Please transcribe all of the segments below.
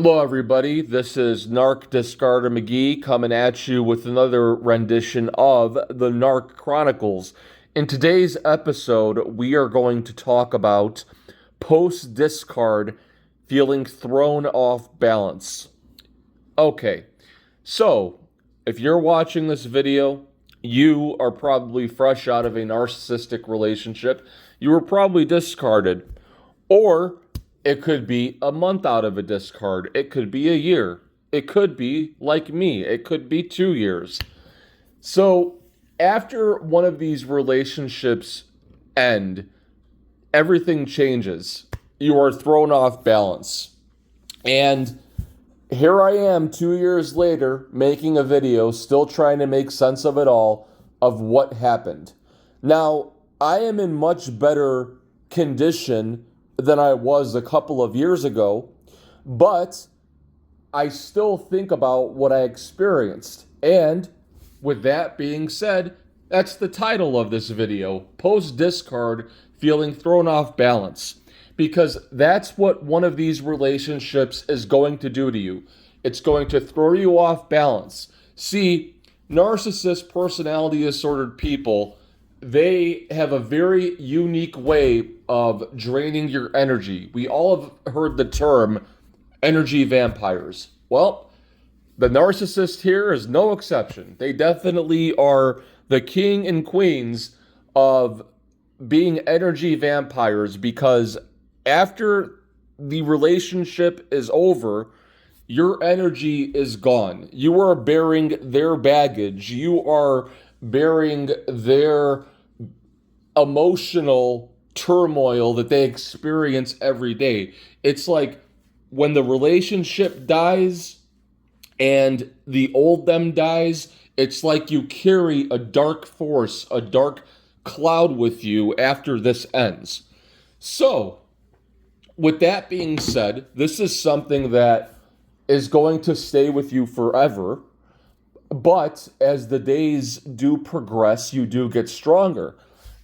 Hello, everybody. This is Narc Discarder McGee coming at you with another rendition of the Narc Chronicles. In today's episode, we are going to talk about post discard feeling thrown off balance. Okay, so if you're watching this video, you are probably fresh out of a narcissistic relationship. You were probably discarded, or it could be a month out of a discard. It could be a year. It could be like me. It could be 2 years. So after one of these relationships end, everything changes. You are thrown off balance. And here I am 2 years later making a video, still trying to make sense of it all, of what happened. Now, I am in much better condition than I was a couple of years ago, but I still think about what I experienced. And with that being said, that's the title of this video, Post Discard Feeling Thrown Off Balance. Because that's what one of these relationships is going to do to you. It's going to throw you off balance. See, narcissist personality disordered people, they have a very unique way of draining your energy. We all have heard the term energy vampires. Well, the narcissist here is no exception. They definitely are the king and queens of being energy vampires, because after the relationship is over, your energy is gone. You are bearing their baggage. You are bearing their emotional turmoil that they experience every day. It's like when the relationship dies and the old them dies, it's like you carry a dark force, a dark cloud with you after this ends. So, with that being said, this is something that is going to stay with you forever. But as the days do progress, you do get stronger.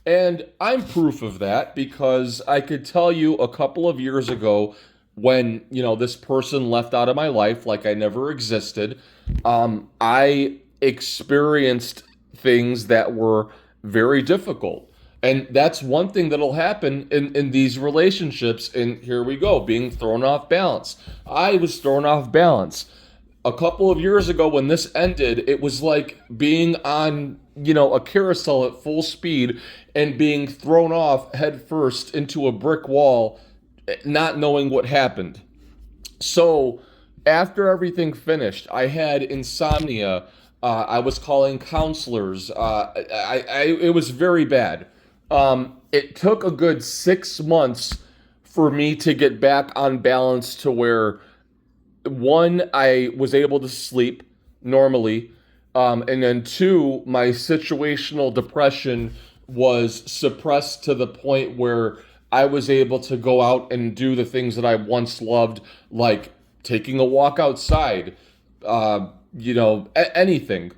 And I'm proof of that, because I could tell you a couple of years ago when, this person left out of my life like I never existed, I experienced things that were very difficult. And that's one thing that'll happen in these relationships. And here we go, being thrown off balance. I was thrown off balance. A couple of years ago when this ended, it was like being on, a carousel at full speed and being thrown off head first into a brick wall, not knowing what happened. So after everything finished, I had insomnia. I was calling counselors. It was very bad. It took a good 6 months for me to get back on balance to where, one, I was able to sleep normally, and then two, my situational depression was suppressed to the point where I was able to go out and do the things that I once loved, like taking a walk outside, anything,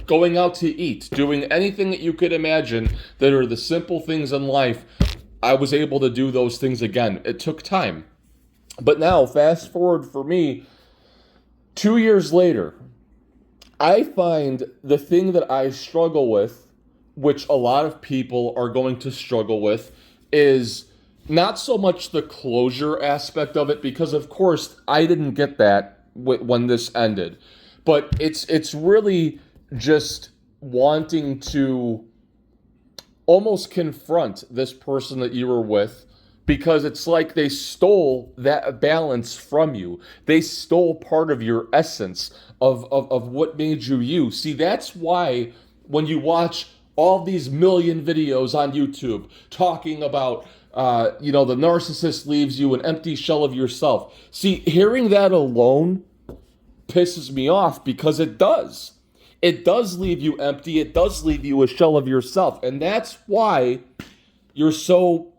going out to eat, doing anything that you could imagine that are the simple things in life. I was able to do those things again. It took time. But now, fast forward for me, 2 years later, I find the thing that I struggle with, which a lot of people are going to struggle with, is not so much the closure aspect of it, because of course I didn't get that when this ended, but it's really just wanting to almost confront this person that you were with, because it's like they stole that balance from you. They stole part of your essence of what made you you. See, that's why when you watch all these million videos on YouTube talking about, the narcissist leaves you an empty shell of yourself. See, hearing that alone pisses me off, because it does. It does leave you empty. It does leave you a shell of yourself. And that's why you're so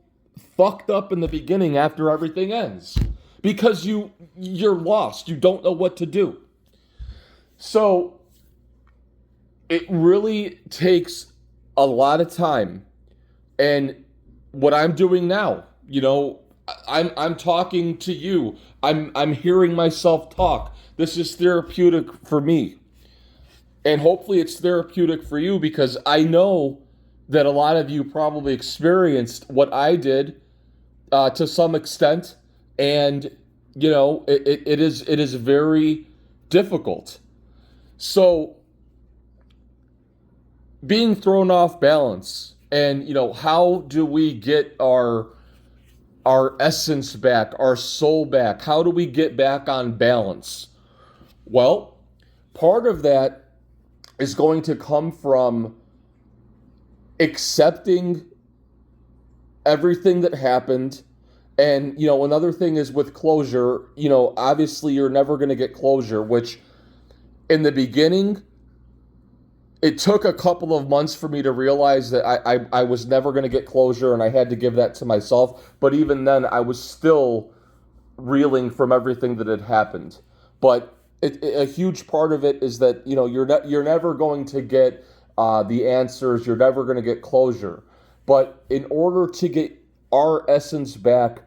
fucked up in the beginning after everything ends. Because you're lost. You don't know what to do. So it really takes a lot of time. And what I'm doing now, I'm talking to you. I'm hearing myself talk. This is therapeutic for me. And hopefully it's therapeutic for you, because I know that a lot of you probably experienced what I did to some extent. And, it is very difficult. So being thrown off balance, and, how do we get our essence back, our soul back? How do we get back on balance? Well, part of that is going to come from accepting everything that happened. And, another thing is with closure, obviously you're never going to get closure, which in the beginning, it took a couple of months for me to realize that I was never going to get closure, and I had to give that to myself. But even then, I was still reeling from everything that had happened. But a huge part of it is that, you're never going to get the answers. You're never going to get closure. But in order to get our essence back,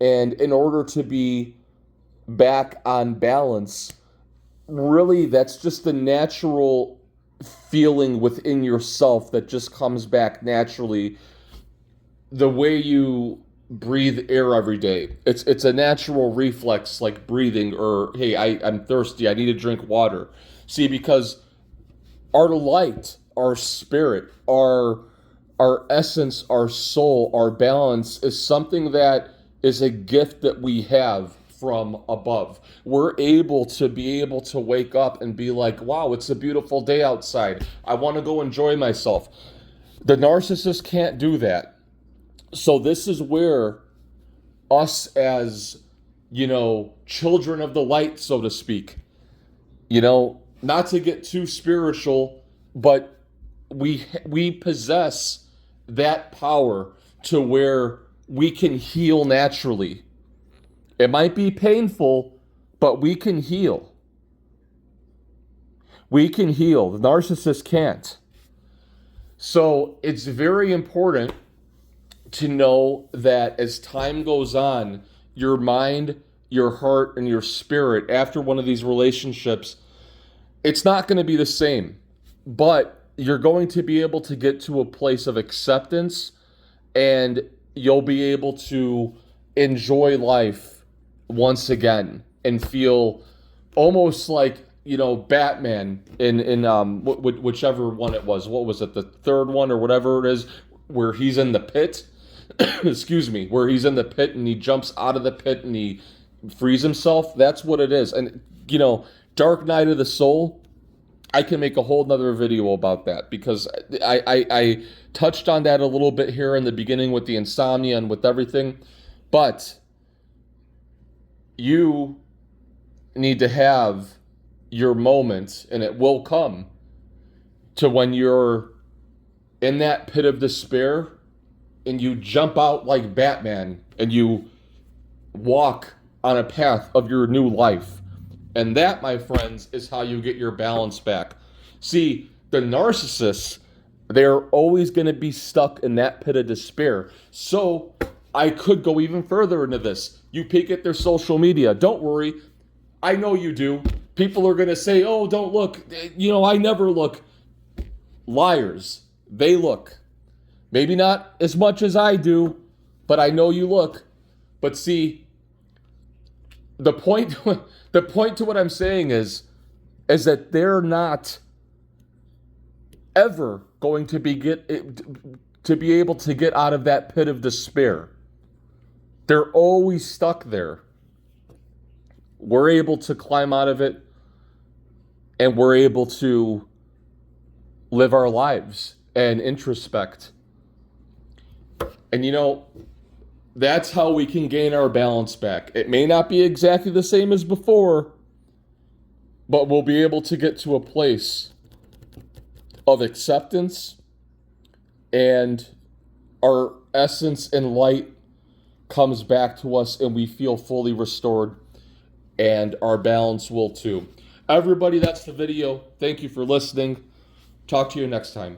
and in order to be back on balance, really, that's just the natural feeling within yourself that just comes back naturally. The way you breathe air every day, it's a natural reflex, like breathing, or hey, I'm thirsty, I need to drink water. See, because our light, our spirit, our essence, our soul, our balance is something that is a gift that we have from above. We're able to wake up and be like, wow, it's a beautiful day outside. I want to go enjoy myself. The narcissist can't do that. So this is where us as, children of the light, so to speak, not to get too spiritual, but we possess that power to where we can heal naturally. It might be painful, but we can heal. We can heal. The narcissist can't. So it's very important to know that as time goes on, your mind, your heart, and your spirit, after one of these relationships, it's not going to be the same. But you're going to be able to get to a place of acceptance, and you'll be able to enjoy life once again and feel almost like, Batman in whichever one it was. What was it? The third one or whatever it is, where he's in the pit. Excuse me, where he's in the pit and he jumps out of the pit and he frees himself. That's what it is. And, Dark Night of the Soul, I can make a whole nother video about that, because I touched on that a little bit here in the beginning with the insomnia and with everything. But you need to have your moment, and it will come, to when you're in that pit of despair and you jump out like Batman and you walk on a path of your new life. And that, my friends, is how you get your balance back. See, the narcissists, they're always going to be stuck in that pit of despair. So I could go even further into this. You peek at their social media. Don't worry. I know you do. People are going to say, oh, don't look. I never look. Liars. They look. Maybe not as much as I do, but I know you look. But see, the point to what I'm saying is that they're not ever going to be able to get out of that pit of despair. They're always stuck there. We're able to climb out of it, and we're able to live our lives and introspect. And that's how we can gain our balance back. It may not be exactly the same as before, but we'll be able to get to a place of acceptance, and our essence and light comes back to us, and we feel fully restored, and our balance will too. Everybody, that's the video. Thank you for listening. Talk to you next time.